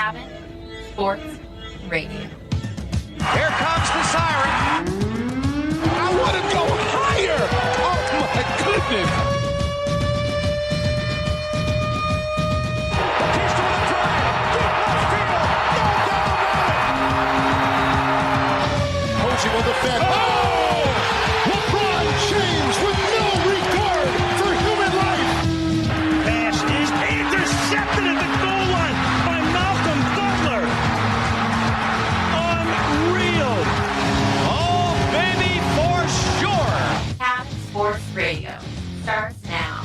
Cabin Sports Radio. Here comes the siren. I want to go higher. Oh, my goodness. Will defend. Oh! LeBron James with no regard for human life. Pass is intercepted at the goal line by Malcolm Butler. Unreal. Oh, baby, for sure. Cabin Sports Radio starts now.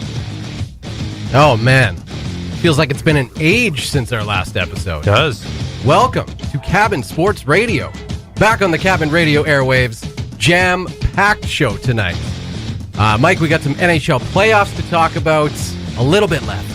Oh, man. Feels like it's been an age since our last episode. It does. Welcome to Cabin Sports Radio. Back on the Cabin Radio airwaves, jam-packed show tonight. Mike, we got some NHL playoffs to talk about, a little bit left.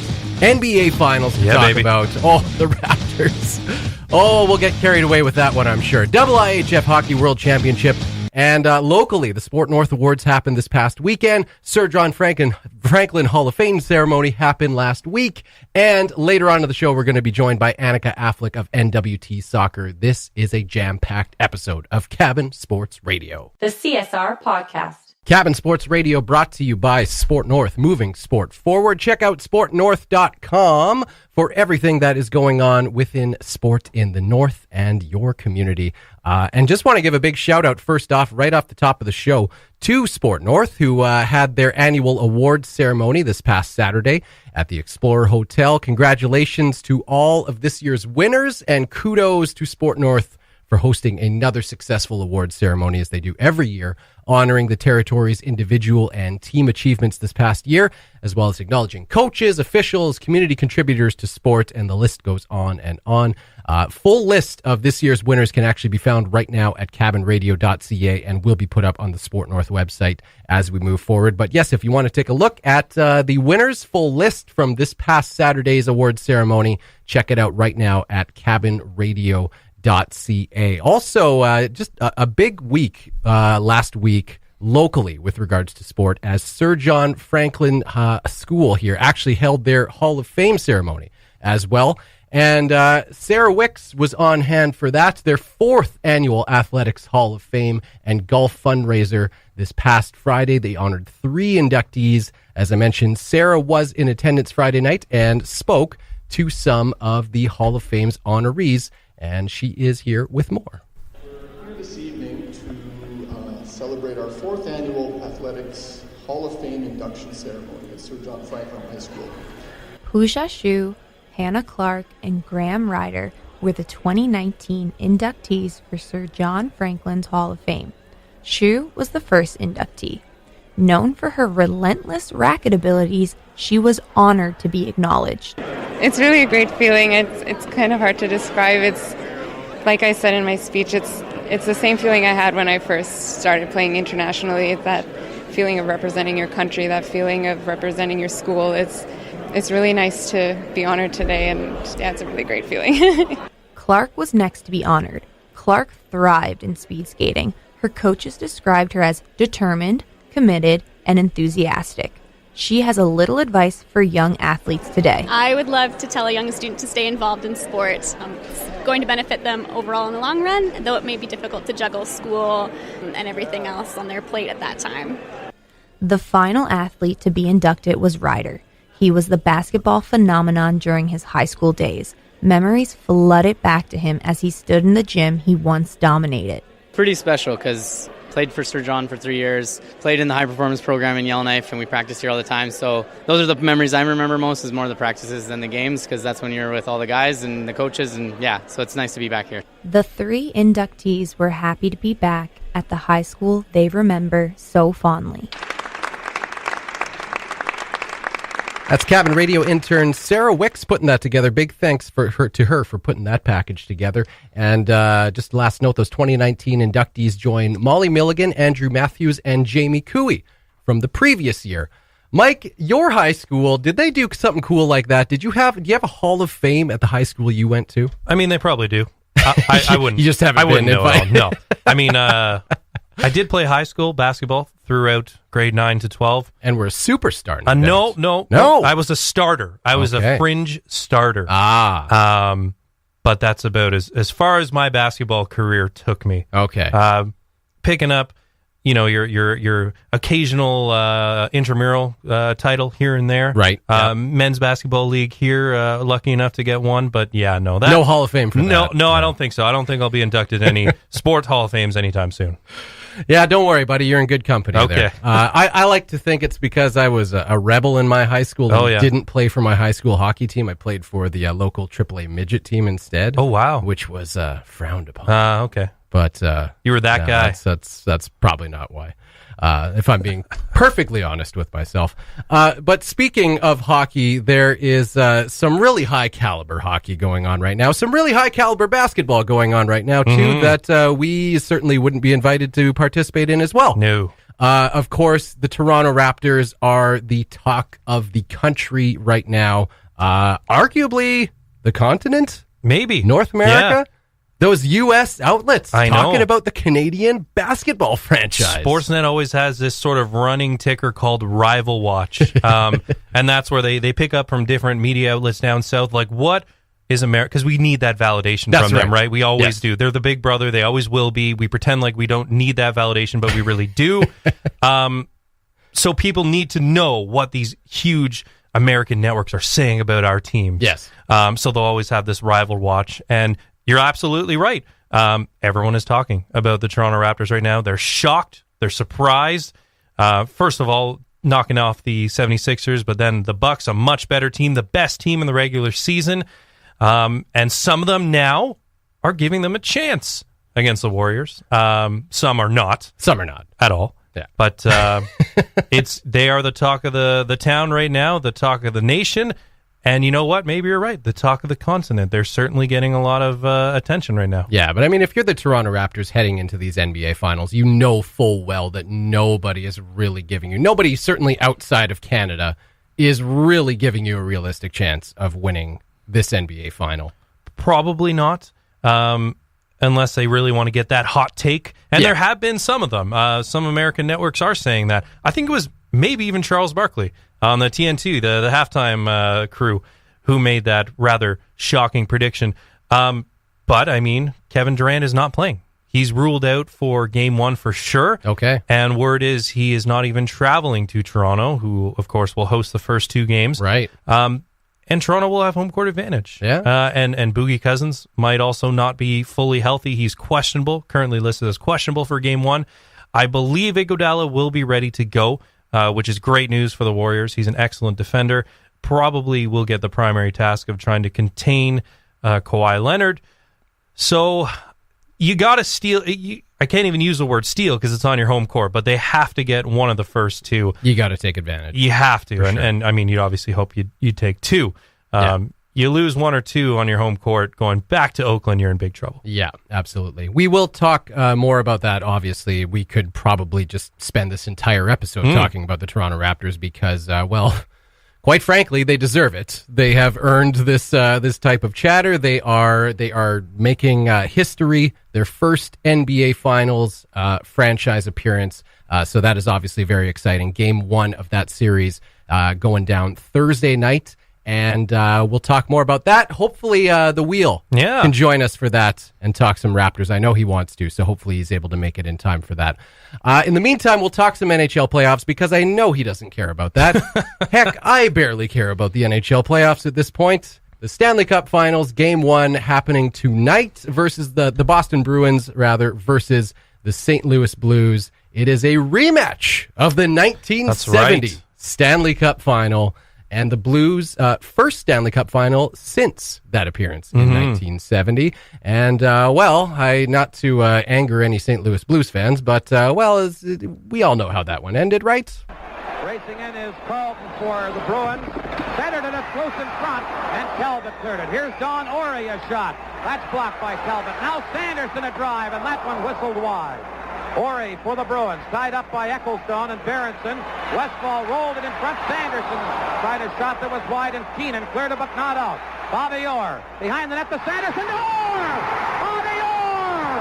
NBA Finals to talk about. Oh, the Raptors. Oh, we'll get carried away with that one, I'm sure. IIHF Hockey World Championship. And locally, the Sport North Awards happened this past weekend. Sir John Franklin Hall of Fame ceremony happened last week. And later on in the show, we're going to be joined by Anika Affleck of NWT Soccer. This is a jam-packed episode of Cabin Sports Radio. The CSR Podcast. Cabin Sports Radio brought to you by Sport North, moving sport forward. Check out sportnorth.com for everything that is going on within sport in the North and your community. And just want to give a big shout out first off, right off the top of the show, to Sport North, who had their annual awards ceremony this past Saturday at the Explorer Hotel. Congratulations to all of this year's winners, and kudos to Sport North for hosting another successful award ceremony, as they do every year, honoring the territory's individual and team achievements this past year, as well as acknowledging coaches, officials, community contributors to sport, and the list goes on and on. Full list of this year's winners can actually be found right now at cabinradio.ca and will be put up on the Sport North website as we move forward. But yes, if you want to take a look at the winners' full list from this past Saturday's award ceremony, check it out right now at cabinradio.ca. Also, just a big week last week locally with regards to sport, as Sir John Franklin School here actually held their Hall of Fame ceremony as well. And Sarah Wicks was on hand for that, their 4th annual Athletics Hall of Fame and golf fundraiser this past Friday. They honored 3 inductees. As I mentioned, Sarah was in attendance Friday night and spoke to some of the Hall of Fame's honorees, and she is here with more. We're here this evening to celebrate our 4th annual Athletics Hall of Fame induction ceremony at Sir John Franklin High School. Pooja Shu, Hannah Clark, and Graham Ryder were the 2019 inductees for Sir John Franklin's Hall of Fame. Shu was the first inductee. Known for her relentless racket abilities, she was honored to be acknowledged. It's really a great feeling. It's kind of hard to describe. It's like I said in my speech, it's the same feeling I had when I first started playing internationally. It's that feeling of representing your country, that feeling of representing your school. It's really nice to be honored today, and yeah, it's a really great feeling. Clark was next to be honored. Clark thrived in speed skating. Her coaches described her as determined, committed, and enthusiastic. She has a little advice for young athletes today. I would love to tell a young student to stay involved in sport. It's going to benefit them overall in the long run, though it may be difficult to juggle school and everything else on their plate at that time. The final athlete to be inducted was Ryder. He was the basketball phenomenon during his high school days. Memories flooded back to him as he stood in the gym he once dominated. Pretty special because played for Sir John for 3 years, played in the high performance program in Yellowknife, and we practiced here all the time. So those are the memories I remember most, is more the practices than the games, because that's when you're with all the guys and the coaches, and yeah, so it's nice to be back here. The 3 inductees were happy to be back at the high school they remember so fondly. That's Cabin Radio intern Sarah Wicks putting that together. Big thanks to her for putting that package together. And just last note, those 2019 inductees join Molly Milligan, Andrew Matthews, and Jamie Cooey from the previous year. Mike, your high school, did they do something cool like that? Do you have a Hall of Fame at the high school you went to? I mean, they probably do. I wouldn't. You just haven't been invited. No. I mean, I did play high school basketball throughout grade 9 to 12. And we're a superstar. No. I was a starter. I was a fringe starter. but that's about as far as my basketball career took me. Okay. Picking up, your occasional intramural title here and there. Right. Men's basketball league here, lucky enough to get one, but no Hall of Fame for that. No, I don't think so. I don't think I'll be inducted in any sports Hall of Fames anytime soon. Yeah, don't worry, buddy. You're in good company Okay. there. I like to think it's because I was a rebel in my high school and didn't play for my high school hockey team. I played for the local AAA midget team instead. Oh, wow. Which was frowned upon. Okay. But you were that guy. That's probably not why. If I'm being perfectly honest with myself. But speaking of hockey, there is some really high caliber hockey going on right now. Some really high caliber basketball going on right now, too, that we certainly wouldn't be invited to participate in as well. No. Of course, the Toronto Raptors are the talk of the country right now. Arguably the continent? Maybe. North America? Yeah. Those U.S. outlets talking about the Canadian basketball franchise. Sportsnet always has this sort of running ticker called Rival Watch. And that's where they pick up from different media outlets down south. Like, what is America? Because we need that validation from them, right? We always do. They're the big brother. They always will be. We pretend like we don't need that validation, but we really do. So people need to know what these huge American networks are saying about our team. Yes. So they'll always have this Rival Watch. And you're absolutely right. Everyone is talking about the Toronto Raptors right now. They're shocked. They're surprised. First of all, knocking off the 76ers, but then the Bucks, a much better team, the best team in the regular season. And some of them now are giving them a chance against the Warriors. Some are not. Some are not. At all. Yeah. But they are the talk of the town right now, the talk of the nation. And you know what? Maybe you're right. The talk of the continent. They're certainly getting a lot of attention right now. Yeah, but I mean, if you're the Toronto Raptors heading into these NBA finals, you know full well that nobody is really giving you, nobody certainly outside of Canada is really giving you a realistic chance of winning this NBA final. Probably not, unless they really want to get that hot take. And there have been some of them. Some American networks are saying that. I think it was maybe even Charles Barkley on the TNT, the halftime crew, who made that rather shocking prediction. But, I mean, Kevin Durant is not playing. He's ruled out for Game 1 for sure. Okay. And word is he is not even traveling to Toronto, who, of course, will host the first two games. Right. And Toronto will have home court advantage. Yeah. And Boogie Cousins might also not be fully healthy. He's questionable, currently listed as questionable for Game 1. I believe Iguodala will be ready to go, which is great news for the Warriors. He's an excellent defender. Probably will get the primary task of trying to contain Kawhi Leonard. So you got to steal. I can't even use the word steal because it's on your home court, but they have to get one of the first two. You got to take advantage. You have to. Sure. And I mean, you'd obviously hope you take two. You lose one or two on your home court, going back to Oakland, you're in big trouble. Yeah, absolutely. We will talk more about that, obviously. We could probably just spend this entire episode talking about the Toronto Raptors because, quite frankly, they deserve it. They have earned this this type of chatter. They are making history, their first NBA Finals franchise appearance. So that is obviously very exciting. Game 1 of that series going down Thursday night. And we'll talk more about that. Hopefully the Wheel can join us for that and talk some Raptors. I know he wants to, so hopefully he's able to make it in time for that. In the meantime, we'll talk some NHL playoffs because I know he doesn't care about that. Heck, I barely care about the NHL playoffs at this point. The Stanley Cup Finals, Game 1 happening tonight versus the Boston Bruins, versus the St. Louis Blues. It is a rematch of the 1970 Stanley Cup Final. And the Blues' first Stanley Cup final since that appearance in 1970. And, not to anger any St. Louis Blues fans, but, we all know how that one ended, right? Racing in is Carlton for the Bruins. Centered and it's close in front, and Calvert cleared it. Here's Don Orey, a shot. That's blocked by Calvert. Now Sanderson a drive, and that one whistled wide. Orey for the Bruins, tied up by Ecclestone and Berenson. Westfall rolled it in front. Sanderson tried a shot that was wide, and Keenan cleared it but not out. Bobby Orr behind the net to Sanderson. Orr! Bobby Orr!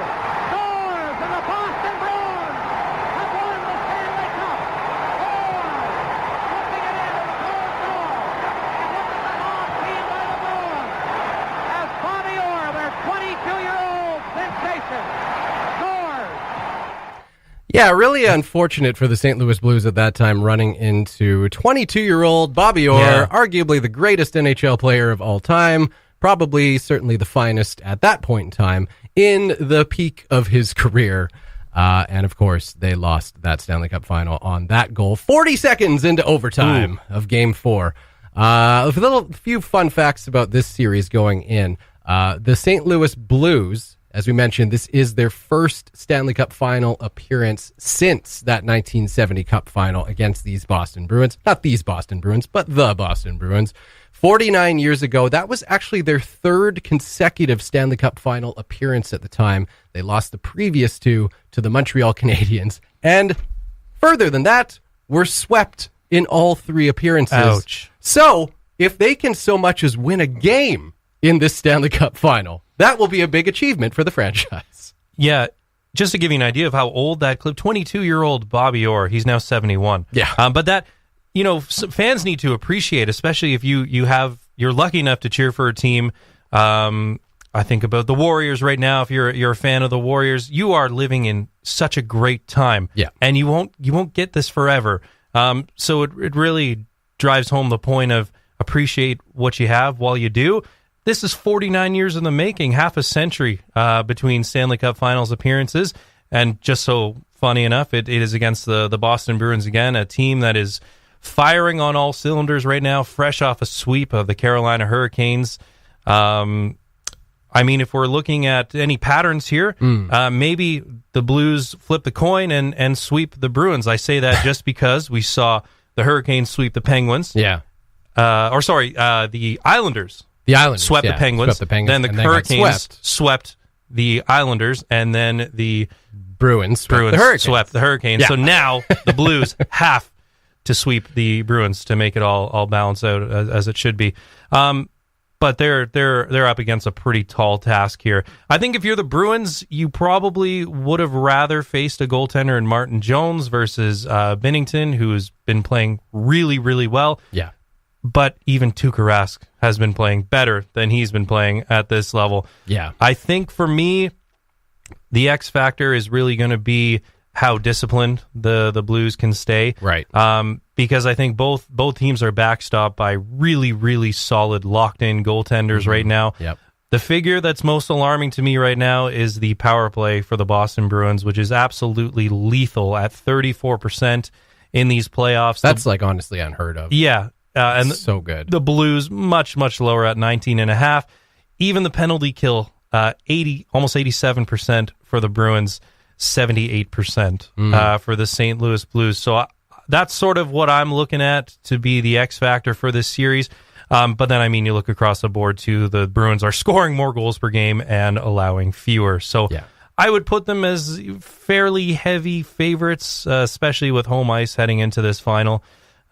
Scores, and the Boston Bruins have won the Stanley Cup. Orr flipping it into the closed door. And look at the long team by the Bruins. As Bobby Orr, their Yeah, really unfortunate for the St. Louis Blues at that time, running into 22-year-old Bobby Orr, arguably the greatest NHL player of all time, probably certainly the finest at that point in time in the peak of his career. And of course, they lost that Stanley Cup final on that goal 40 seconds into overtime of Game 4. A few fun facts about this series going in. The St. Louis Blues, as we mentioned, this is their first Stanley Cup final appearance since that 1970 Cup final against these Boston Bruins. Not these Boston Bruins, but the Boston Bruins. 49 years ago, that was actually their third consecutive Stanley Cup final appearance at the time. They lost the previous two to the Montreal Canadiens. And further than that, were swept in all three appearances. Ouch. So, if they can so much as win a game in this Stanley Cup final, that will be a big achievement for the franchise. Yeah, just to give you an idea of how old that clip, 22-year-old Bobby Orr, he's now 71. Yeah. But that, fans need to appreciate, especially if you're lucky enough to cheer for a team. I think about the Warriors right now. If you're a fan of the Warriors, you are living in such a great time. Yeah. And you won't get this forever. So it really drives home the point of appreciate what you have while you do. This is 49 years in the making, half a century between Stanley Cup Finals appearances. And just so funny enough, it is against the Boston Bruins again, a team that is firing on all cylinders right now, fresh off a sweep of the Carolina Hurricanes. If we're looking at any patterns here, maybe the Blues flip the coin and sweep the Bruins. I say that just because we saw the Hurricanes sweep the Penguins. Yeah. The Islanders. The Islanders swept the Penguins. Then the Hurricanes swept the Islanders, and then the Bruins swept the Hurricanes. Yeah. So now the Blues have to sweep the Bruins to make it all balance out as it should be. But they're up against a pretty tall task here. I think if you're the Bruins, you probably would have rather faced a goaltender in Martin Jones versus Binnington, who's been playing really, really well. Yeah. But even Tuukka Rask has been playing better than he's been playing at this level. Yeah. I think for me, the X factor is really going to be how disciplined the Blues can stay. Right. Because I think both teams are backstopped by really, really solid, locked-in goaltenders right now. Yep. The figure that's most alarming to me right now is the power play for the Boston Bruins, which is absolutely lethal at 34% in these playoffs. That's honestly unheard of. Yeah. And so good. The Blues much, much lower at 19.5. Even the penalty kill, almost 87% for the Bruins, 78% for the St. Louis Blues. So that's sort of what I'm looking at to be the X factor for this series. But then, you look across the board too, the Bruins are scoring more goals per game and allowing fewer. So I would put them as fairly heavy favorites, especially with home ice heading into this final.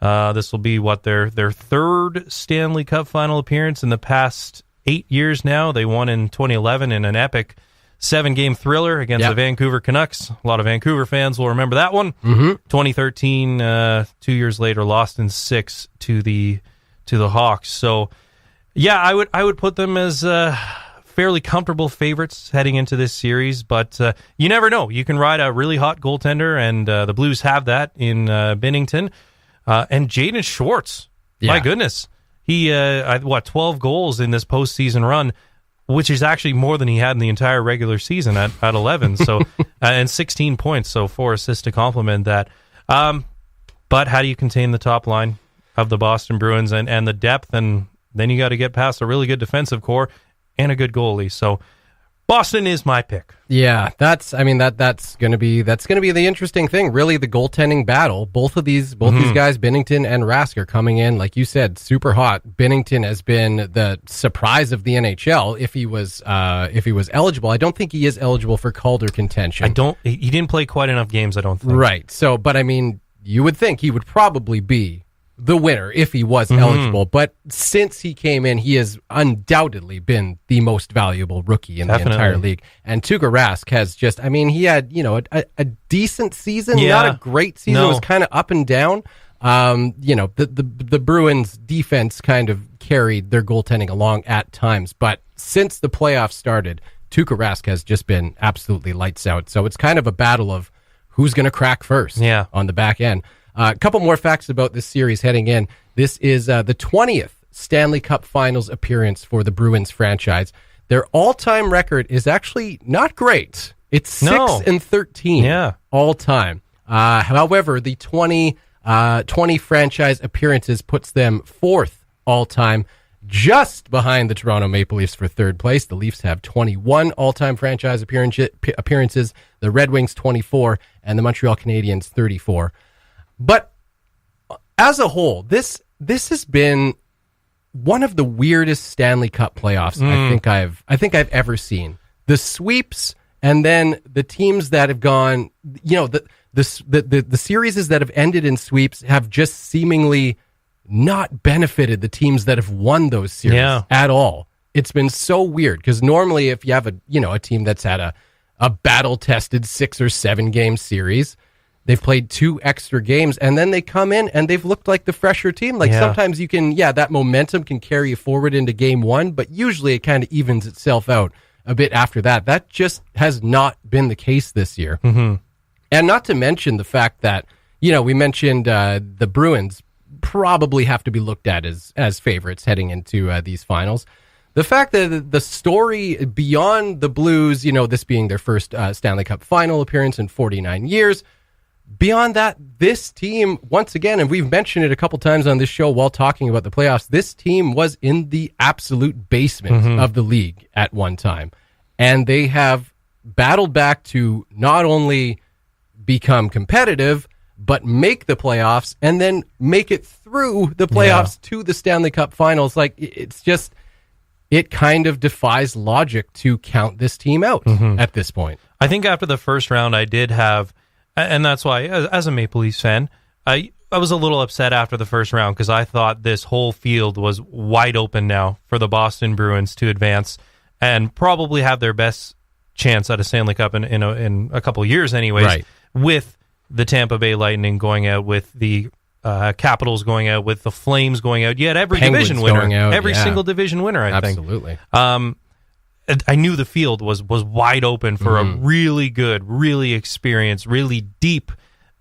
This will be their third Stanley Cup final appearance in the past 8 years now. They won in 2011 in an epic 7-game thriller against the Vancouver Canucks. A lot of Vancouver fans will remember that one. 2013, 2 years later, lost in 6 to the Hawks. So, yeah, I would put them as fairly comfortable favorites heading into this series. But you never know. You can ride a really hot goaltender, and the Blues have that in Binnington. And Jaden Schwartz, my goodness. He, 12 goals in this postseason run, which is actually more than he had in the entire regular season at 11. So, and 16 points, so 4 assists to complement that. But how do you contain the top line of the Boston Bruins and the depth? And then you got to get past a really good defensive core and a good goalie. So, Boston is my pick. Yeah, that's going to be the interesting thing. Really, the goaltending battle. Both these guys, Binnington and Rask, are coming in, like you said, super hot. Binnington has been the surprise of the NHL. If he was eligible, I don't think he is eligible for Calder contention. He didn't play quite enough games, I don't think. Right. So, but you would think he would probably be the winner if he was eligible. But since he came in, he has undoubtedly been the most valuable rookie in the entire league. And Tuukka Rask has just, he had, a decent season, not a great season. It was kind of up and down. The Bruins defense kind of carried their goaltending along at times. But since the playoffs started, Tuukka Rask has just been absolutely lights out. So it's kind of a battle of who's going to crack first on the back end. A couple more facts about this series heading in. This is the 20th Stanley Cup Finals appearance for the Bruins franchise. Their all-time record is actually not great. It's 6-13 all time. However, the 20 franchise appearances puts them fourth all time, just behind the Toronto Maple Leafs for third place. The Leafs have 21 all-time franchise appearances, the Red Wings 24, and the Montreal Canadiens 34. But as a whole, this has been one of the weirdest Stanley Cup playoffs I think I've ever seen. The sweeps, and then the teams that have gone, the series that have ended in sweeps have just seemingly not benefited the teams that have won those series at all. It's been so weird because normally if you have a team that's had a battle-tested 6 or 7 game series, they've played 2 extra games, and then they come in and they've looked like the fresher team. Sometimes you can, that momentum can carry you forward into game 1, but usually it kind of evens itself out a bit after that. That just has not been the case this year. Mm-hmm. And not to mention the fact that, we mentioned the Bruins probably have to be looked at as favorites heading into these finals. The fact that the story beyond the Blues, this being their first Stanley Cup final appearance in 49 years, beyond that, this team, once again, and we've mentioned it a couple times on this show while talking about the playoffs, this team was in the absolute basement of the league at one time. And they have battled back to not only become competitive, but make the playoffs and then make it through the playoffs to the Stanley Cup finals. It kind of defies logic to count this team out at this point. I think after the first round, I did have, and that's why, as a Maple Leafs fan, I was a little upset after the first round because I thought this whole field was wide open now for the Boston Bruins to advance and probably have their best chance at a Stanley Cup in a couple years anyways, with the Tampa Bay Lightning going out, with the Capitals going out, with the Flames going out. You had every Penguins division winner, going out, every single division winner, I think. Absolutely. I knew the field was wide open for a really good, really experienced, really deep,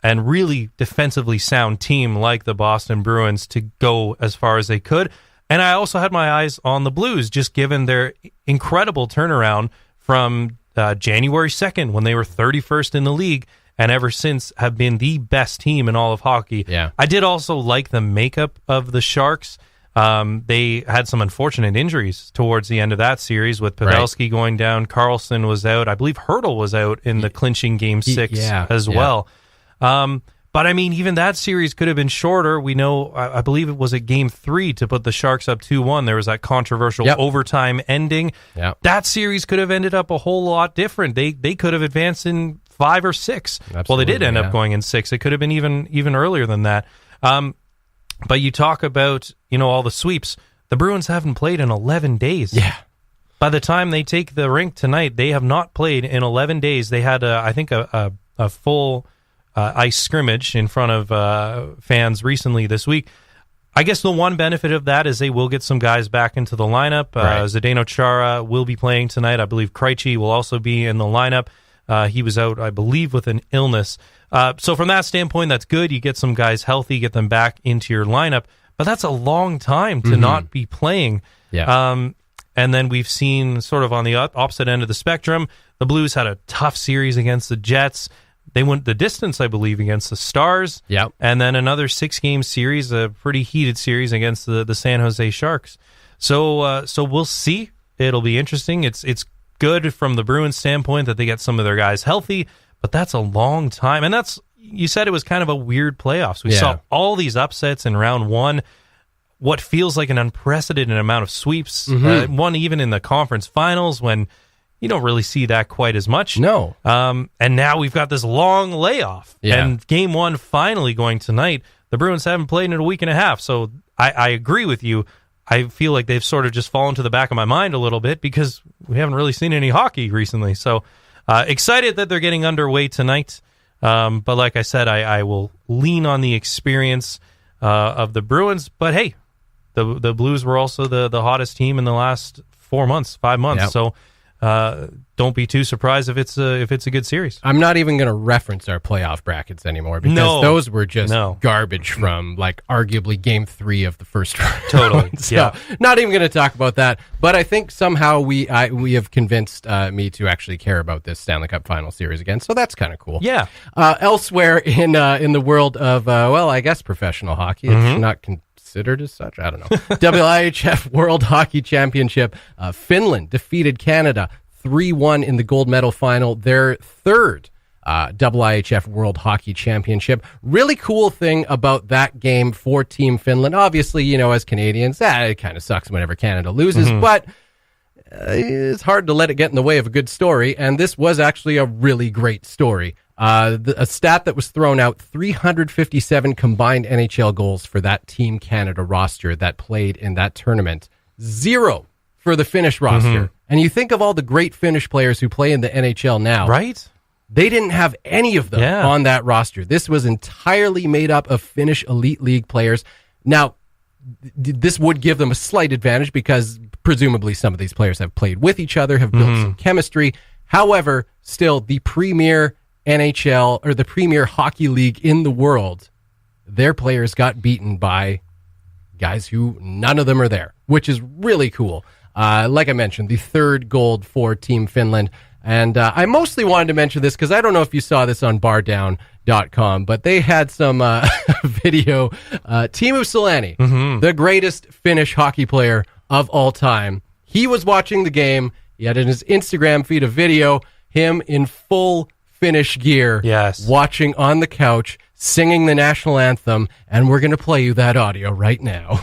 and really defensively sound team like the Boston Bruins to go as far as they could. And I also had my eyes on the Blues, just given their incredible turnaround from January 2nd when they were 31st in the league, and ever since have been the best team in all of hockey. Yeah. I did also like the makeup of the Sharks. They had some unfortunate injuries towards the end of that series with Pavelski going down. Karlsson was out. I believe Hertl was out in the clinching Game 6 as well. But, I mean, even that series could have been shorter. We know, I believe it was at Game 3 to put the Sharks up 2-1. There was that controversial overtime ending. Yep. That series could have ended up a whole lot different. They could have advanced in 5 or 6. Absolutely, well, they did end up going in 6. It could have been even earlier than that. But you talk about, all the sweeps. The Bruins haven't played in 11 days. Yeah. By the time they take the rink tonight, they have not played in 11 days. They had, I think, a full ice scrimmage in front of fans recently this week. I guess the one benefit of that is they will get some guys back into the lineup. Zdeno Chara will be playing tonight. I believe Krejci will also be in the lineup. He was out, I believe, with an illness. So from that standpoint, that's good. You get some guys healthy, get them back into your lineup. But that's a long time to not be playing. Yeah. And then we've seen sort of on the opposite end of the spectrum, the Blues had a tough series against the Jets. They went the distance, I believe, against the Stars. Yep. And then another 6-game series, a pretty heated series against the San Jose Sharks. So we'll see. It'll be interesting. It's good from the Bruins standpoint that they get some of their guys healthy, but that's a long time. And you said it was kind of a weird playoffs. We saw all these upsets in round 1, what feels like an unprecedented amount of sweeps, one even in the conference finals when you don't really see that quite as much. No. And now we've got this long layoff. Yeah. And game 1 finally going tonight. The Bruins haven't played in a week and a half. So I agree with you. I feel like they've sort of just fallen to the back of my mind a little bit because we haven't really seen any hockey recently. So excited that they're getting underway tonight. But like I said, I will lean on the experience of the Bruins. But hey, the Blues were also the hottest team in the last 5 months. Yep. So don't be too surprised if it's a good series. I'm not even going to reference our playoff brackets anymore because those were just garbage from like arguably game 3 of the first round. Totally. So not even going to talk about that. But I think somehow we have convinced me to actually care about this Stanley Cup Final Series again. So that's kind of cool. Yeah. Elsewhere in the world of I guess professional hockey, it's not considered as such. I don't know. IIHF World Hockey Championship. Finland defeated Canada 3-1 in the gold medal final. Their third IIHF World Hockey Championship. Really cool thing about that game for Team Finland. Obviously, as Canadians, it kind of sucks whenever Canada loses, but it's hard to let it get in the way of a good story. And this was actually a really great story. A stat that was thrown out, 357 combined NHL goals for that Team Canada roster that played in that tournament. 0 for the Finnish roster. And you think of all the great Finnish players who play in the NHL now. Right? They didn't have any of them on that roster. This was entirely made up of Finnish Elite League players. Now, this would give them a slight advantage because presumably some of these players have played with each other, have built some chemistry. However, still, the premier NHL or the premier hockey league in the world, their players got beaten by guys who none of them are there, which is really cool. Like I mentioned, the third gold for Team Finland. And I mostly wanted to mention this because I don't know if you saw this on bardown.com, but they had some video. Teemu Selanne, the greatest Finnish hockey player of all time. He was watching the game. He had in his Instagram feed a video, him in full Finnish gear, watching on the couch, singing the national anthem, and we're going to play you that audio right now.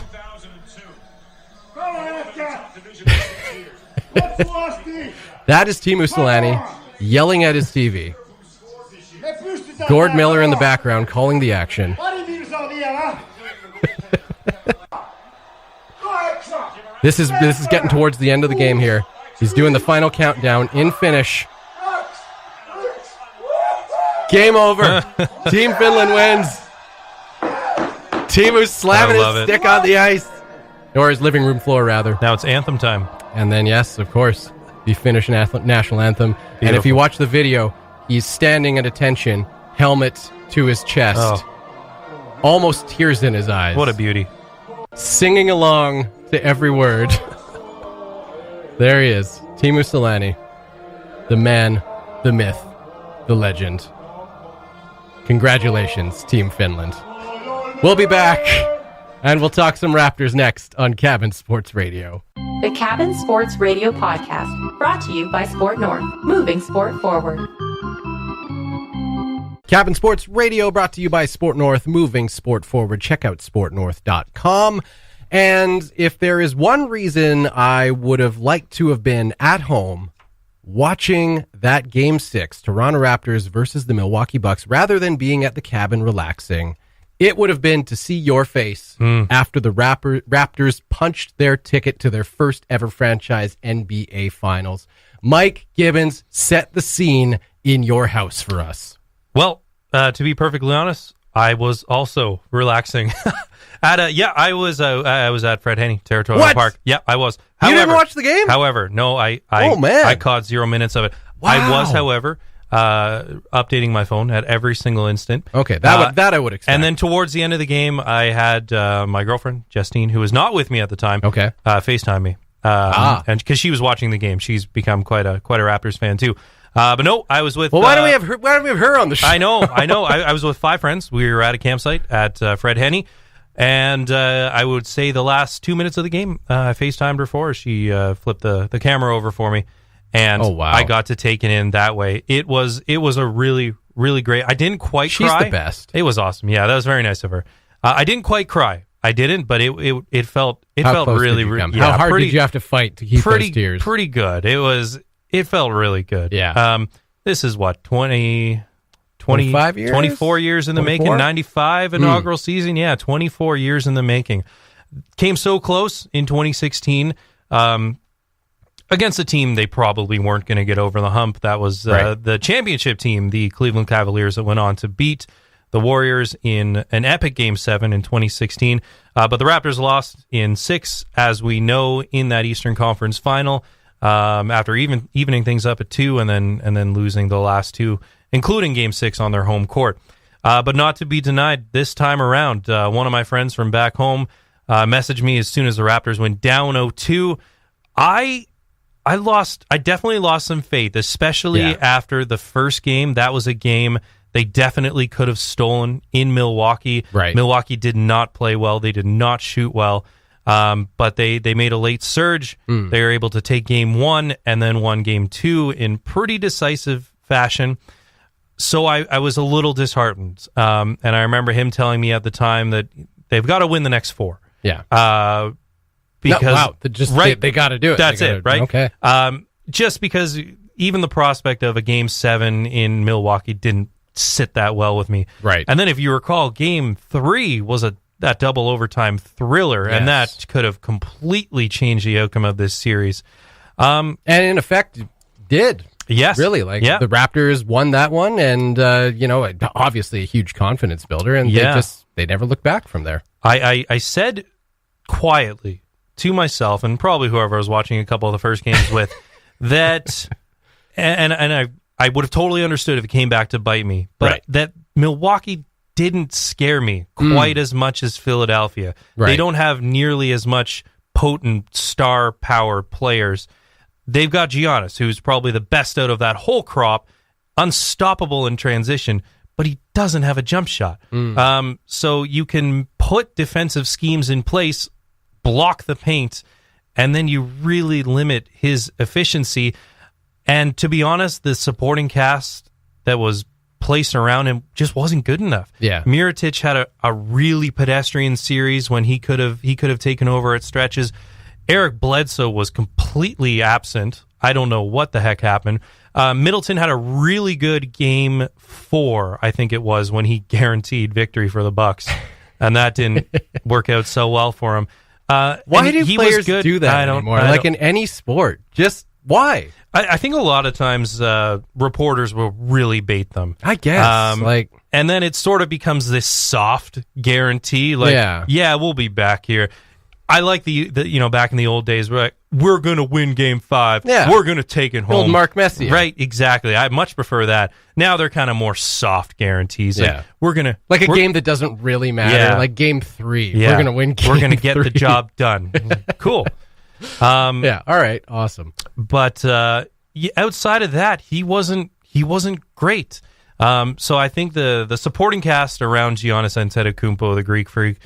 That is Teemu Selanne yelling at his TV. Gord Miller in the background calling the action. This is getting towards the end of the game here. He's doing the final countdown in Finnish. Game over. Team Finland wins. Teemu's slamming his stick on the ice. Or his living room floor, rather. Now it's anthem time. And then, yes, of course, the Finnish national anthem. Beautiful. And if you watch the video, he's standing at attention, helmet to his chest. Almost tears in his eyes. What a beauty. Singing along to every word. There he is. Teemu Selanne. The man, the myth, the legend. Congratulations, Team Finland. We'll be back, and we'll talk some Raptors next on Cabin Sports Radio. The Cabin Sports Radio podcast, brought to you by Sport North, moving sport forward. Cabin Sports Radio, brought to you by Sport North, moving sport forward. Check out sportnorth.com. And if there is one reason I would have liked to have been at home watching that Game 6, Toronto Raptors versus the Milwaukee Bucks, rather than being at the cabin relaxing, it would have been to see your face after the Raptors punched their ticket to their first ever franchise NBA Finals. Mike Gibbons, set the scene in your house for us. Well, to be perfectly honest, I was also relaxing. I was at Fred Henne Territorial Park. Yeah, I was. However, you didn't watch the game? However, no, I caught 0 minutes of it. Wow. I was, however, updating my phone at every single instant. Okay, that I would expect. And then towards the end of the game, I had my girlfriend Justine, who was not with me at the time, FaceTime me, and because she was watching the game, she's become quite a Raptors fan too. But no, I was with. Well, why don't we have her on the show? I know. I was with 5 friends. We were at a campsite at Fred Henne. And I would say the last 2 minutes of the game, I FaceTimed her for. She flipped the camera over for me, and I got to take it in that way. It was a really, really great. I didn't quite cry. She's the best. It was awesome. Yeah, that was very nice of her. I didn't quite cry. I didn't, but it felt really, really. How hard did you have to fight to keep those tears? Pretty good. It felt really good. Yeah. This is what 24 years in the 24? making. 95 inaugural season. Yeah, 24 years in the making. Came so close in 2016 against a team they probably weren't going to get over the hump. That was the championship team, the Cleveland Cavaliers, that went on to beat the Warriors in an epic Game 7 in 2016. But the Raptors lost in 6, as we know, in that Eastern Conference final. after evening things up at 2 and then losing the last 2, including Game 6 on their home court. But not to be denied this time around. One of my friends from back home messaged me as soon as the Raptors went down 0-2. I definitely lost some faith, especially after the first game. That was a game they definitely could have stolen in Milwaukee. Right. Milwaukee did not play well. They did not shoot well. But they made a late surge. They were able to take Game 1 and then won Game 2 in pretty decisive fashion. So I was a little disheartened. And I remember him telling me at the time that they've got to win the next 4. Yeah. Because they got to do it. That's it, right? Okay. Just because even the prospect of a Game 7 in Milwaukee didn't sit that well with me. Right. And then if you recall, Game 3 was that double overtime thriller, and that could have completely changed the outcome of this series. And in effect, did. Yes. Really. The Raptors won that one, and, obviously a huge confidence builder, and they never looked back from there. I said quietly to myself, and probably whoever I was watching a couple of the first games with, that, and I would have totally understood if it came back to bite me, but that Milwaukee didn't scare me quite as much as Philadelphia. Right. They don't have nearly as much potent star power players. They've got Giannis, who's probably the best out of that whole crop, unstoppable in transition, but he doesn't have a jump shot. So you can put defensive schemes in place, block the paint, and then you really limit his efficiency. And to be honest, the supporting cast that was placed around him just wasn't good enough. Yeah. Mirotic had a really pedestrian series when he could have taken over at stretches. Eric Bledsoe was completely absent. I don't know what the heck happened. Middleton had a really good Game 4, I think it was, when he guaranteed victory for the Bucks, and that didn't work out so well for him. Why do players do that anymore? In any sport, just why? I think a lot of times reporters will really bait them. I guess. And then it sort of becomes this soft guarantee. We'll be back here. I like the back in the old days, we're going to win Game 5. Yeah. We're going to take it home. Old Mark Messier. Right, exactly. I much prefer that. Now they're kind of more soft guarantees. We're going to... Like a game that doesn't really matter. Yeah. Like Game 3. Yeah. We're going to win Game 3. We're going to get the job done. Cool. All right. Awesome. But outside of that, he wasn't great. So I think the supporting cast around Giannis Antetokounmpo, the Greek Freak,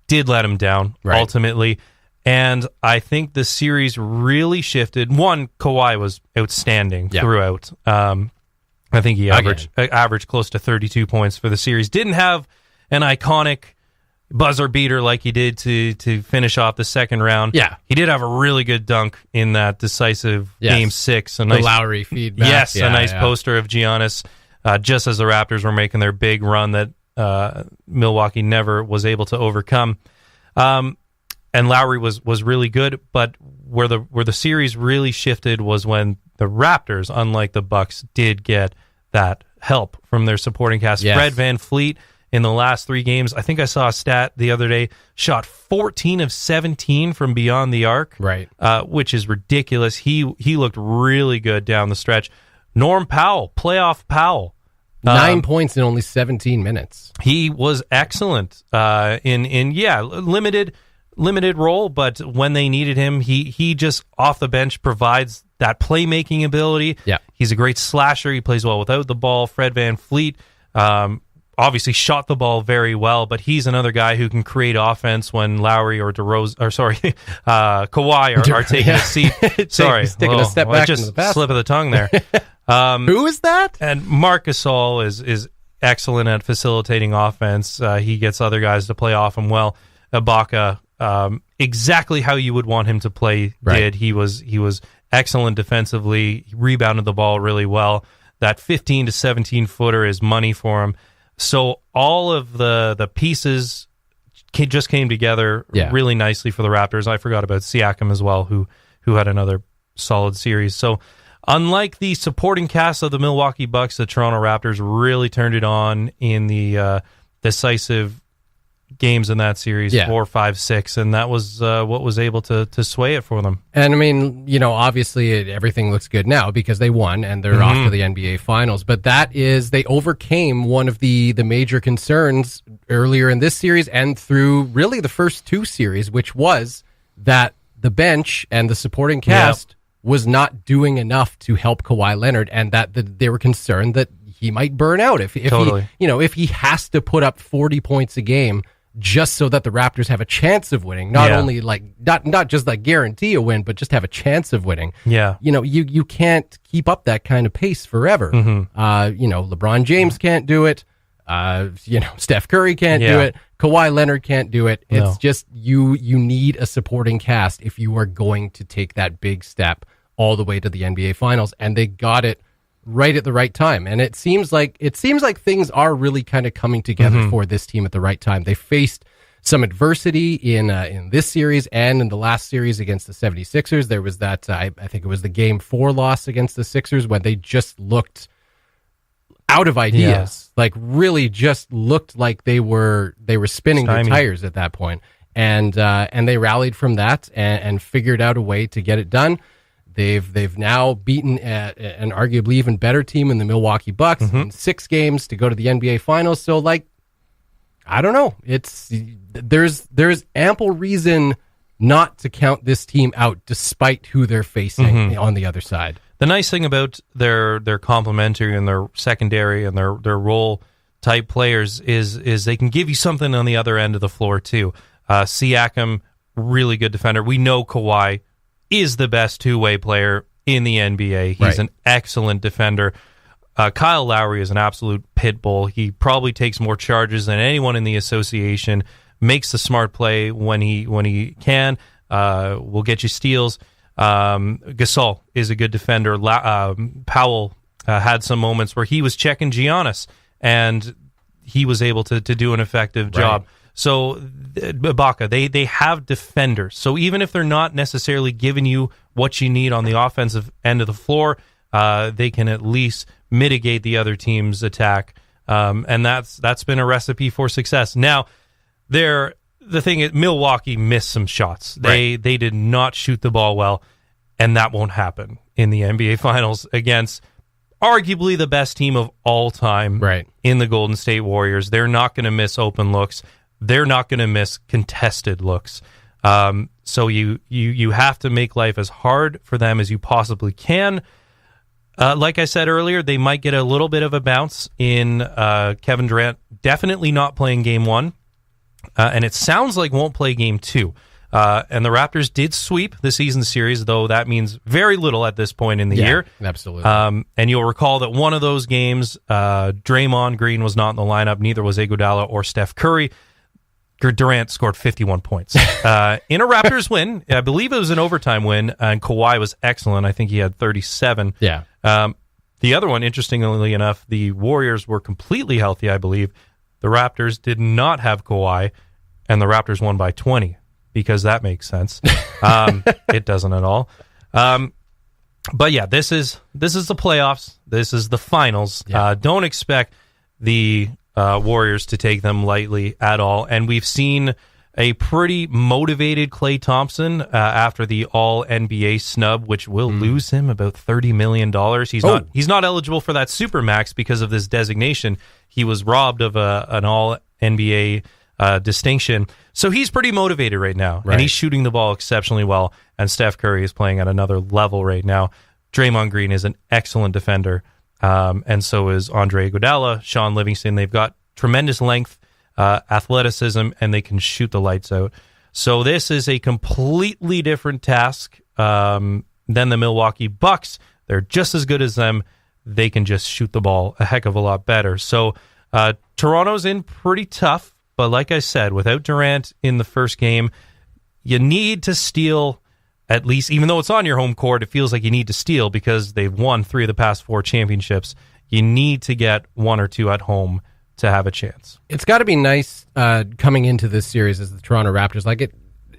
did let him down ultimately. And I think the series really shifted. One, Kawhi was outstanding throughout. I think he averaged close to 32 points for the series. Didn't have an iconic buzzer beater like he did to finish off the second round. Yeah. He did have a really good dunk in that decisive Game 6. The Lowry feedback. Yes, a nice poster of Giannis just as the Raptors were making their big run that Milwaukee never was able to overcome. And Lowry was really good, but where the series really shifted was when the Raptors, unlike the Bucks, did get that help from their supporting cast. Yes. Fred VanVleet in the last 3 games, I think I saw a stat the other day, shot 14 of 17 from beyond the arc, which is ridiculous. He looked really good down the stretch. Norm Powell, playoff Powell. 9 points in only 17 minutes. He was excellent in limited role, but when they needed him, he just off the bench provides that playmaking ability. Yeah. He's a great slasher. He plays well without the ball. Fred VanVleet obviously shot the ball very well, but he's another guy who can create offense when Lowry or Kawhi are taking a seat. Sorry, taking a step back into the past. Slip of the tongue there. Who is that? And Marc Gasol is excellent at facilitating offense. He gets other guys to play off him well. Ibaka, exactly how you would want him to play, did. He was excellent defensively. He rebounded the ball really well. That 15 to 17 footer is money for him. So all of the pieces just came together really nicely for the Raptors. I forgot about Siakam as well, who had another solid series. So unlike the supporting cast of the Milwaukee Bucks, the Toronto Raptors really turned it on in the decisive games in that series, Yeah. 4, 5, 6, and that was what was able to sway it for them. And I mean, obviously everything looks good now because they won and they're off to the NBA Finals. But they overcame one of the major concerns earlier in this series and through really the first two series, which was that the bench and the supporting cast was not doing enough to help Kawhi Leonard, and that they were concerned that he might burn out if Totally. if he has to put up 40 points a game just so that the Raptors have a chance of winning, not only not just like guarantee a win, but just have a chance of winning. Yeah. You can't keep up that kind of pace forever. LeBron James can't do it. Steph Curry can't do it. Kawhi Leonard can't do it. It's just you need a supporting cast if you are going to take that big step all the way to the NBA Finals, and they got it right at the right time. And it seems like things are really kind of coming together for this team at the right time. They faced some adversity in this series and in the last series against the 76ers. There was that, I think it was the Game 4 loss against the Sixers when they just looked out of ideas, like really just looked like they were spinning their tires at that point. And they rallied from that and figured out a way to get it done. They've now beaten an arguably even better team in the Milwaukee Bucks in 6 games to go to the NBA Finals. So, I don't know. There's ample reason not to count this team out, despite who they're facing on the other side. The nice thing about their complementary and their secondary and their role type players is they can give you something on the other end of the floor too. Siakam, really good defender. We know Kawhi is the best two-way player in the NBA. He's an excellent defender. Kyle Lowry is an absolute pit bull. He probably takes more charges than anyone in the association, makes the smart play when he can, will get you steals. Gasol is a good defender. Powell had some moments where he was checking Giannis, and he was able to do an effective job. So, Ibaka, they have defenders. So even if they're not necessarily giving you what you need on the offensive end of the floor, they can at least mitigate the other team's attack. And that's been a recipe for success. Now, the thing is, Milwaukee missed some shots. They did not shoot the ball well, and that won't happen in the NBA Finals against arguably the best team of all time in the Golden State Warriors. They're not going to miss open looks. They're not going to miss contested looks. So you have to make life as hard for them as you possibly can. Like I said earlier, they might get a little bit of a bounce in Kevin Durant definitely not playing Game 1. And it sounds like won't play Game 2. And the Raptors did sweep the season series, though that means very little at this point in the year. Absolutely. And you'll recall that one of those games, Draymond Green was not in the lineup, neither was Iguodala or Steph Curry. Durant scored 51 points in a Raptors win. I believe it was an overtime win, and Kawhi was excellent. I think he had 37. Yeah. The other one, interestingly enough, the Warriors were completely healthy, I believe. The Raptors did not have Kawhi, and the Raptors won by 20, because that makes sense. It doesn't at all. But yeah, this is the playoffs. This is the finals. Yeah. Don't expect the Warriors to take them lightly at all. And we've seen a pretty motivated Klay Thompson after the All-NBA snub, which will lose him about $30 million. He's not eligible for that Supermax because of this designation. He was robbed of an All-NBA distinction. So he's pretty motivated right now, and he's shooting the ball exceptionally well, and Steph Curry is playing at another level right now. Draymond Green is an excellent defender, and so is Andre Iguodala, Sean Livingston. They've got tremendous length, athleticism, and they can shoot the lights out. So this is a completely different task than the Milwaukee Bucks. They're just as good as them. They can just shoot the ball a heck of a lot better. So Toronto's in pretty tough, but like I said, without Durant in the first game, you need to steal at least, even though it's on your home court, it feels like you need to steal because they've won 3 of the past 4 championships. You need to get 1 or 2 at home to have a chance. It's got to be nice coming into this series as the Toronto Raptors,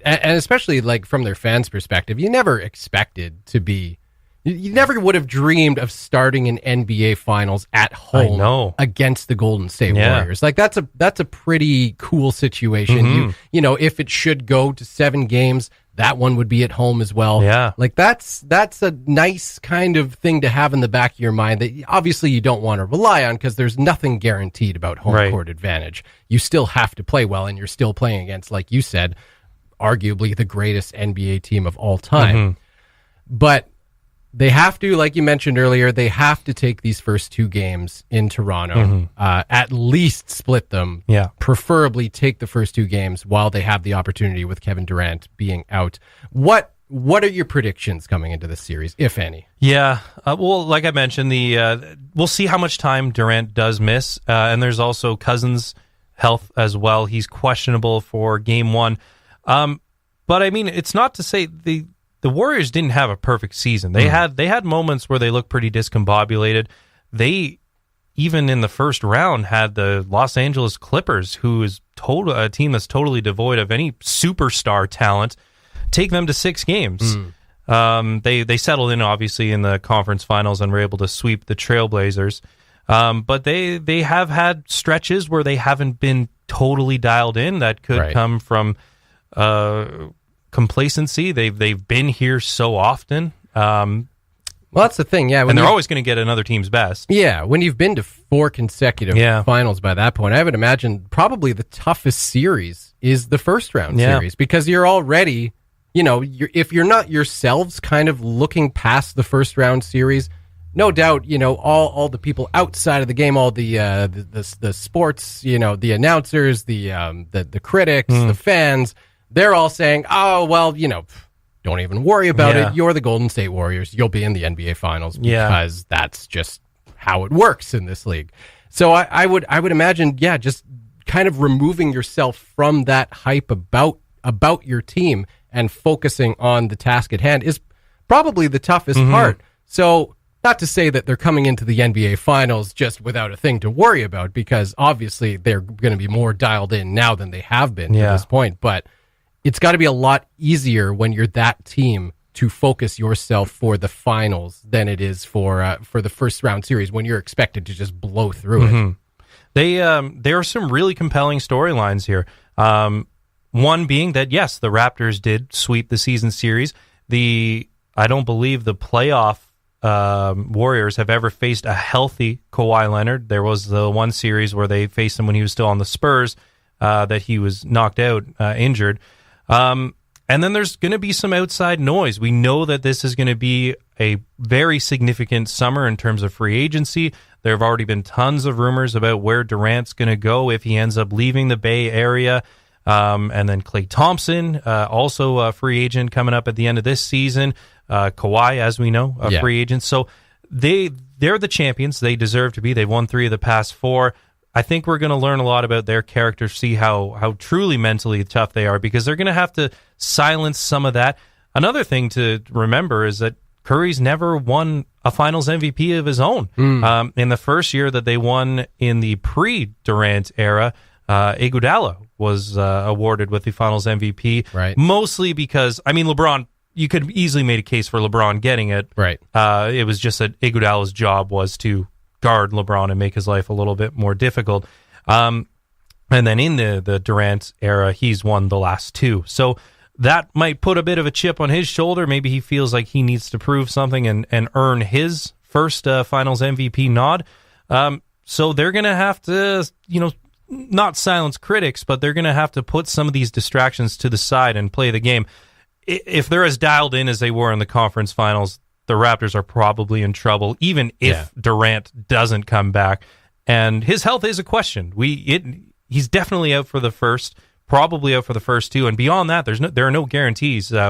and especially like from their fans' perspective. You never expected to be, You never would have dreamed of starting an NBA Finals at home against the Golden State Warriors. Like that's a pretty cool situation. You know, if it should go to 7 games, that one would be at home as well. Yeah. Like that's a nice kind of thing to have in the back of your mind that obviously you don't want to rely on because there's nothing guaranteed about home court advantage. You still have to play well, and you're still playing against, like you said, arguably the greatest NBA team of all time. But they have to, like you mentioned earlier, they have to take these first 2 games in Toronto, at least split them. Yeah. Preferably take the first 2 games while they have the opportunity with Kevin Durant being out. What are your predictions coming into this series, if any? Yeah. Well, like I mentioned, we'll see how much time Durant does miss. And there's also Cousins' health as well. He's questionable for game 1. But I mean, it's not to say the Warriors didn't have a perfect season. They had moments where they looked pretty discombobulated. They, even in the first round, had the Los Angeles Clippers, who is a team that's totally devoid of any superstar talent, take them to 6 games. They settled in, obviously, in the conference finals and were able to sweep the Trailblazers. But they have had stretches where they haven't been totally dialed in. That could come from complacency. They've been here so often. Well, that's the thing, yeah. And they're always going to get another team's best. Yeah, when you've been to 4 consecutive finals by that point, I would imagine probably the toughest series is the first round series because you're already, you know, if you're not yourselves kind of looking past the first round series, no doubt, you know, all the people outside of the game, all the sports, you know, the announcers, the critics, the fans, they're all saying, oh, well, you know, don't even worry about it. You're the Golden State Warriors. You'll be in the NBA Finals because that's just how it works in this league. So I would imagine, just kind of removing yourself from that hype about your team and focusing on the task at hand is probably the toughest part. So not to say that they're coming into the NBA Finals just without a thing to worry about, because obviously they're going to be more dialed in now than they have been to this point. But it's got to be a lot easier when you're that team to focus yourself for the finals than it is for the first round series when you're expected to just blow through it. There are some really compelling storylines here. One being that, yes, the Raptors did sweep the season series. I don't believe the playoff Warriors have ever faced a healthy Kawhi Leonard. There was the one series where they faced him when he was still on the Spurs, that he was knocked out, injured. And then there's going to be some outside noise. We know that this is going to be a very significant summer in terms of free agency. There have already been tons of rumors about where Durant's going to go if he ends up leaving the Bay Area. And then Klay Thompson, also a free agent coming up at the end of this season. Kawhi, as we know, a free agent. So they're the champions. They deserve to be. They've won 3 of the past 4. I think we're going to learn a lot about their character, see how truly mentally tough they are, because they're going to have to silence some of that. Another thing to remember is that Curry's never won a Finals MVP of his own. In the first year that they won in the pre-Durant era, Iguodala was awarded with the Finals MVP, mostly because, I mean, LeBron, you could easily make a case for LeBron getting it. It was just that Iguodala's job was to guard LeBron and make his life a little bit more difficult. And then in the Durant era, he's won the last 2. So that might put a bit of a chip on his shoulder. Maybe he feels like he needs to prove something and earn his first Finals MVP nod. So they're going to have to, not silence critics, but they're going to have to put some of these distractions to the side and play the game. If they're as dialed in as they were in the conference finals, the Raptors are probably in trouble, even if Durant doesn't come back. And his health is a question. He's definitely out for the first, probably out for the first 2. And beyond that, there are no guarantees I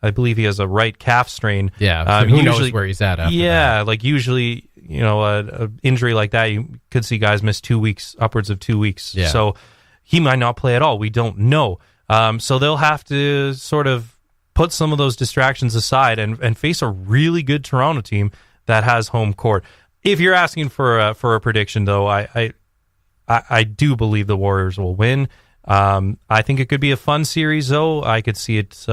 believe he has a right calf strain. So who knows where he's at after that. Like usually, an injury like that, you could see guys miss 2 weeks, upwards of 2 weeks. So he might not play at all. We don't know. So they'll have to sort of put some of those distractions aside and face a really good Toronto team that has home court. If you're asking for a prediction, though, I do believe the Warriors will win. I think it could be a fun series, though. I could see it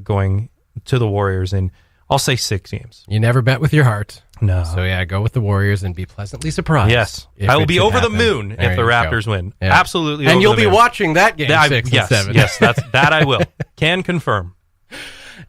going to the Warriors in I'll say 6 games. You never bet with your heart. No. So, yeah, go with the Warriors and be pleasantly surprised. Yes. I will be over the moon if the Raptors win. Yeah. Absolutely. And you'll over the be moon. watching that game 6 and 7. Yes, that I will. Can confirm.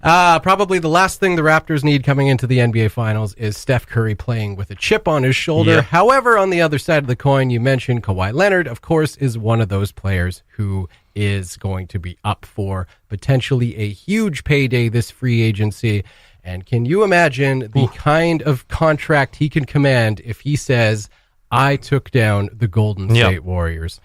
Probably the last thing the Raptors need coming into the NBA Finals is Steph Curry playing with a chip on his shoulder. Yeah. However, on the other side of the coin, you mentioned Kawhi Leonard, of course, is one of those players who is going to be up for potentially a huge payday this free agency. And can you imagine the kind of contract he can command if he says, I took down the Golden State Warriors?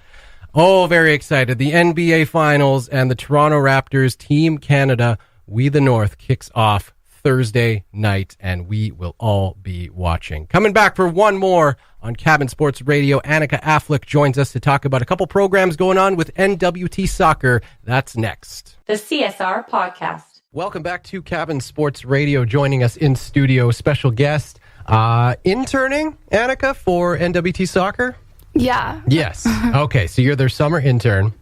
Oh, very excited. The NBA Finals and the Toronto Raptors, Team Canada, We the North, kicks off Thursday night, and we will all be watching. Coming back for one more on Cabin Sports Radio, Anika Affleck joins us to talk about a couple programs going on with NWT Soccer. That's next. The CSR Podcast. Welcome back to Cabin Sports Radio. Joining us in studio, special guest, interning, Anika, for NWT Soccer? Yeah. Yes. Okay, so you're their summer intern.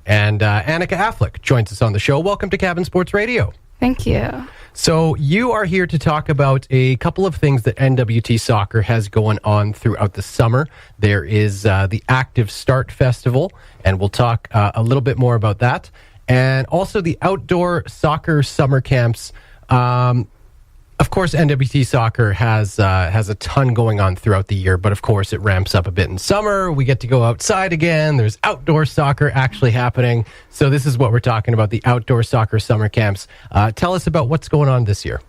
And Anika Affleck joins us on the show. Welcome to Cabin Sports Radio. Thank you. So you are here to talk about a couple of things that NWT Soccer has going on throughout the summer. There is the Active Start Festival, and we'll talk a little bit more about that. And also the outdoor soccer summer camps. Of course, NWT Soccer has a ton going on throughout the year, but of course it ramps up a bit in summer. We get to go outside again. There's outdoor soccer actually happening. So this is what we're talking about, the outdoor soccer summer camps. Tell us about what's going on this year.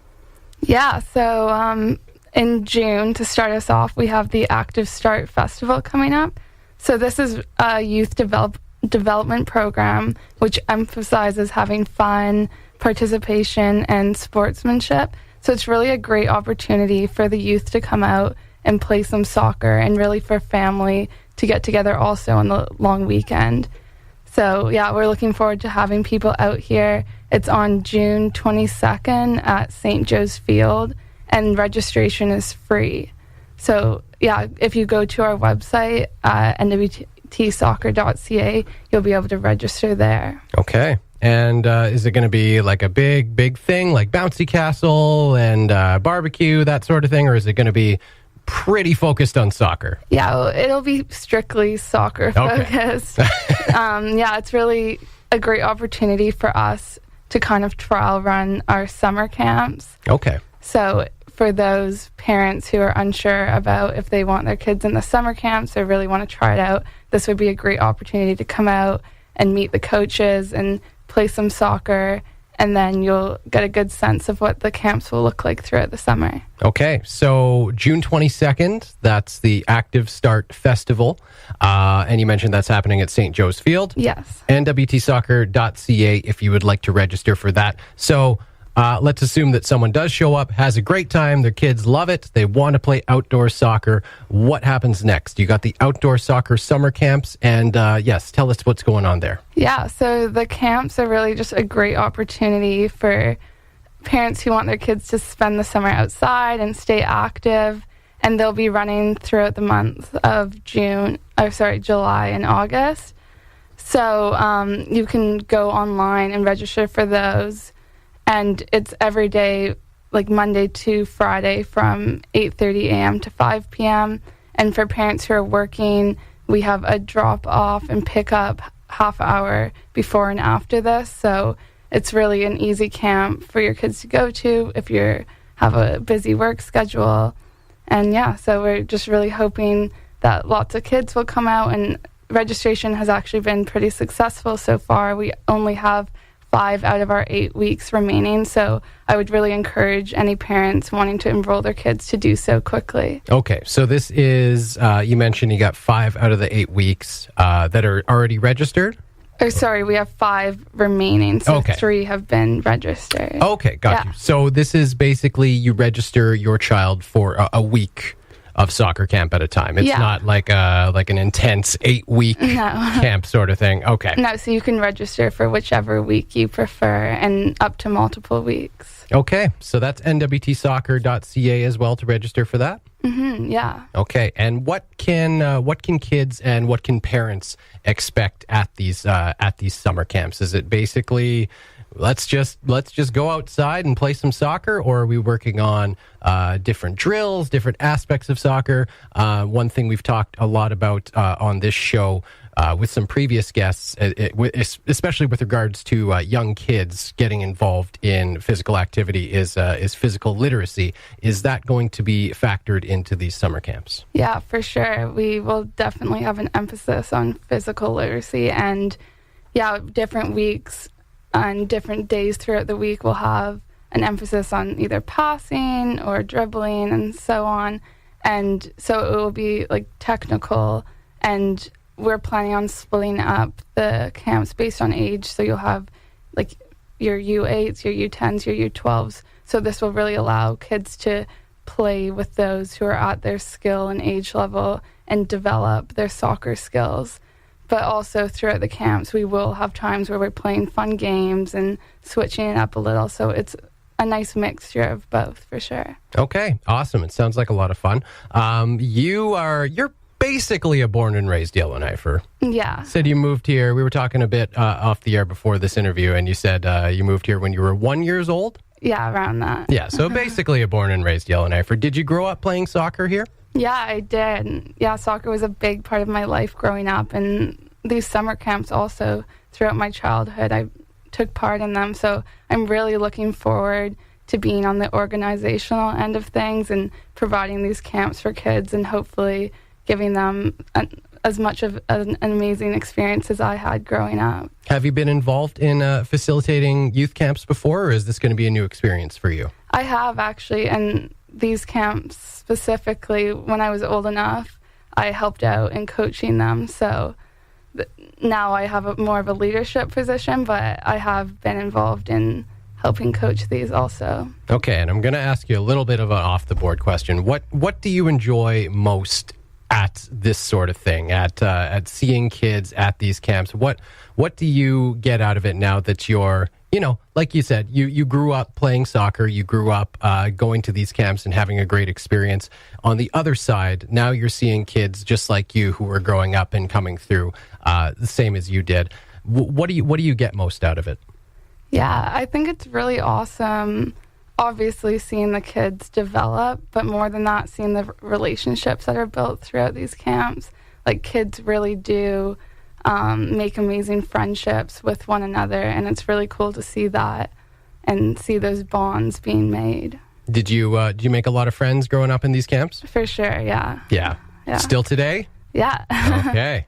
Yeah, so in June, to start us off, we have the Active Start Festival coming up. So this is a youth development program which emphasizes having fun, participation, and sportsmanship. So it's really a great opportunity for the youth to come out and play some soccer, and really for family to get together also on the long weekend. So yeah, we're looking forward to having people out here. It's on June 22nd at St. Joe's Field, and registration is free. So yeah, if you go to our website, nwtsoccer.ca, you'll be able to register there. Okay. And is it going to be like a big thing, like bouncy castle and barbecue, that sort of thing? Or is it going to be pretty focused on soccer? Yeah, it'll be strictly soccer focused. Yeah, it's really a great opportunity for us to kind of trial run our summer camps. Okay. So for those parents who are unsure about if they want their kids in the summer camps or really want to try it out, this would be a great opportunity to come out and meet the coaches and play some soccer, and then you'll get a good sense of what the camps will look like throughout the summer. Okay, so June 22nd, that's the Active Start Festival, and you mentioned that's happening at St. Joe's Field. Yes. nwtsoccer.ca if you would like to register for that. So let's assume that someone does show up, has a great time, their kids love it, they want to play outdoor soccer. What happens next? You got the outdoor soccer summer camps, and yes, tell us what's going on there. Yeah, so the camps are really just a great opportunity for parents who want their kids to spend the summer outside and stay active, and they'll be running throughout the month of July and August. So you can go online and register for those. And it's every day, like Monday to Friday from 8:30 a.m. to 5 p.m. And for parents who are working, we have a drop-off and pick-up half hour before and after this. So it's really an easy camp for your kids to go to if you have a busy work schedule. And yeah, so we're just really hoping that lots of kids will come out, and registration has actually been pretty successful so far. We only have 5 out of our 8 weeks remaining, so I would really encourage any parents wanting to enroll their kids to do so quickly. Okay, so this is, you mentioned you got 5 out of the 8 weeks that are already registered? Or sorry, we have 5 remaining, so okay. 3 have been registered. Okay, got you. So this is basically you register your child for a week of soccer camp at a time. It's not like an intense 8-week camp sort of thing. Okay. No, so you can register for whichever week you prefer, and up to multiple weeks. Okay, so that's nwtsoccer.ca as well to register for that? Mm-hmm, yeah. Okay, and what can kids and what can parents expect at these summer camps? Is it basically let's just go outside and play some soccer, or are we working on different drills, different aspects of soccer? One thing we've talked a lot about on this show with some previous guests, especially with regards to young kids getting involved in physical activity, is physical literacy. Is that going to be factored into these summer camps? Yeah, for sure. We will definitely have an emphasis on physical literacy, and different weeks on different days throughout the week we'll have an emphasis on either passing or dribbling and so on. And so it will be like technical, and we're planning on splitting up the camps based on age. So you'll have like your U8s, your U10s, your U12s. So this will really allow kids to play with those who are at their skill and age level and develop their soccer skills. But also throughout the camps, we will have times where we're playing fun games and switching it up a little. So it's a nice mixture of both, for sure. Okay, awesome. It sounds like a lot of fun. You're basically a born and raised Yellowknifer. Yeah. Said you moved here. We were talking a bit off the air before this interview, and you said you moved here when you were 1 year old? Yeah, around that. Yeah, so basically a born and raised Yellowknifer. Did you grow up playing soccer here? Yeah, I did. Yeah, soccer was a big part of my life growing up, and these summer camps also throughout my childhood, I took part in them. So I'm really looking forward to being on the organizational end of things and providing these camps for kids and hopefully giving them as much of an amazing experience as I had growing up. Have you been involved in facilitating youth camps before, or is this going to be a new experience for you? I have, actually, and these camps specifically, when I was old enough, I helped out in coaching them. So now I have more of a leadership position, but I have been involved in helping coach these also. Okay, and I'm going to ask you a little bit of an off-the-board question. What do you enjoy most at this sort of thing, at seeing kids at these camps? What do you get out of it now that you're, like you said, you grew up playing soccer, you grew up going to these camps and having a great experience. On the other side, now you're seeing kids just like you who are growing up and coming through the same as you did. What do you get most out of it? Yeah, I think it's really awesome, obviously seeing the kids develop, but more than that, seeing the relationships that are built throughout these camps. Like, kids really do make amazing friendships with one another, and it's really cool to see that and see those bonds being made. Did you make a lot of friends growing up in these camps? For sure, yeah. Yeah. Still today? Yeah. Okay.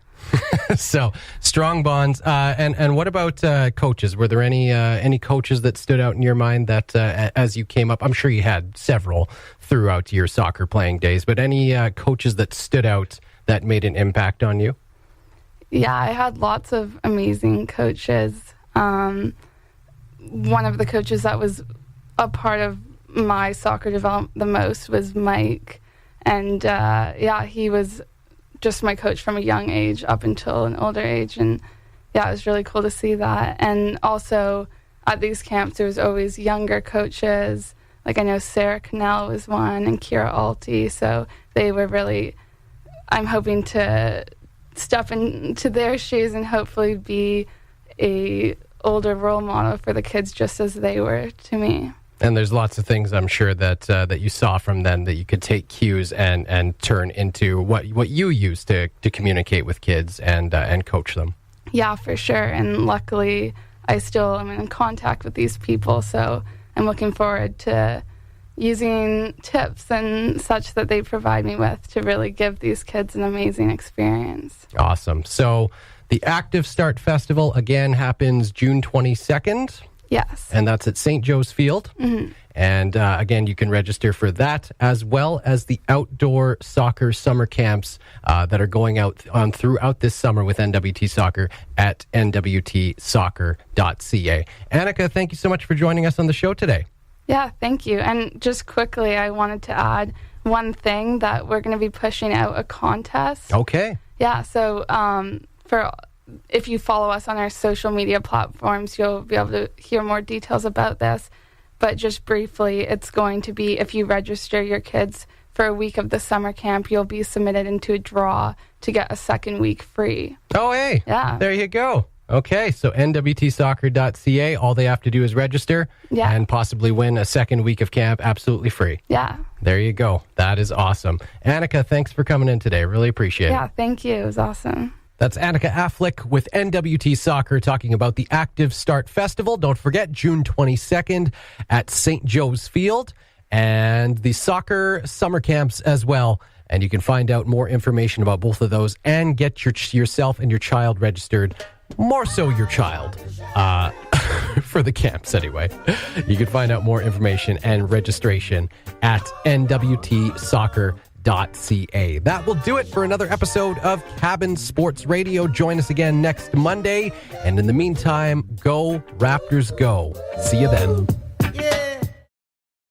So strong bonds. And what about coaches? Were there any coaches that stood out in your mind that as you came up? I'm sure you had several throughout your soccer playing days, but any coaches that stood out that made an impact on you? Yeah, I had lots of amazing coaches. One of the coaches that was a part of my soccer development the most was Mike. And he was just my coach from a young age up until an older age. And yeah, it was really cool to see that. And also at these camps, there was always younger coaches. Like, I know Sarah Cannell was one and Kira Alty. So they were really, I'm hoping to step into their shoes and hopefully be a older role model for the kids just as they were to me. And there's lots of things, I'm sure, that you saw from them that you could take cues and turn into what you use to communicate with kids and coach them. Yeah, for sure. And luckily, I still am in contact with these people, so I'm looking forward to using tips and such that they provide me with to really give these kids an amazing experience. Awesome. So the Active Start Festival, again, happens June 22nd. Yes. And that's at St. Joe's Field. Mm-hmm. And again, you can register for that, as well as the outdoor soccer summer camps that are going on throughout this summer with NWT Soccer at nwtsoccer.ca. Anika, thank you so much for joining us on the show today. Yeah, thank you. And just quickly, I wanted to add one thing, that we're going to be pushing out a contest. Okay. Yeah, so if you follow us on our social media platforms, you'll be able to hear more details about this. But just briefly, it's going to be, if you register your kids for a week of the summer camp, you'll be submitted into a draw to get a second week free. Oh, hey. Yeah. There you go. Okay, so NWTsoccer.ca. All they have to do is register and possibly win a second week of camp absolutely free. Yeah. There you go. That is awesome. Anika, thanks for coming in today. Really appreciate it. Yeah, thank you. It was awesome. That's Anika Affleck with NWT Soccer talking about the Active Start Festival. Don't forget, June 22nd at St. Joe's Field, and the soccer summer camps as well. And you can find out more information about both of those and get yourself and your child registered. More so your child, for the camps anyway. You can find out more information and registration at nwtsoccer.ca. That will do it for another episode of Cabin Sports Radio. Join us again next Monday. And in the meantime, go Raptors go. See you then.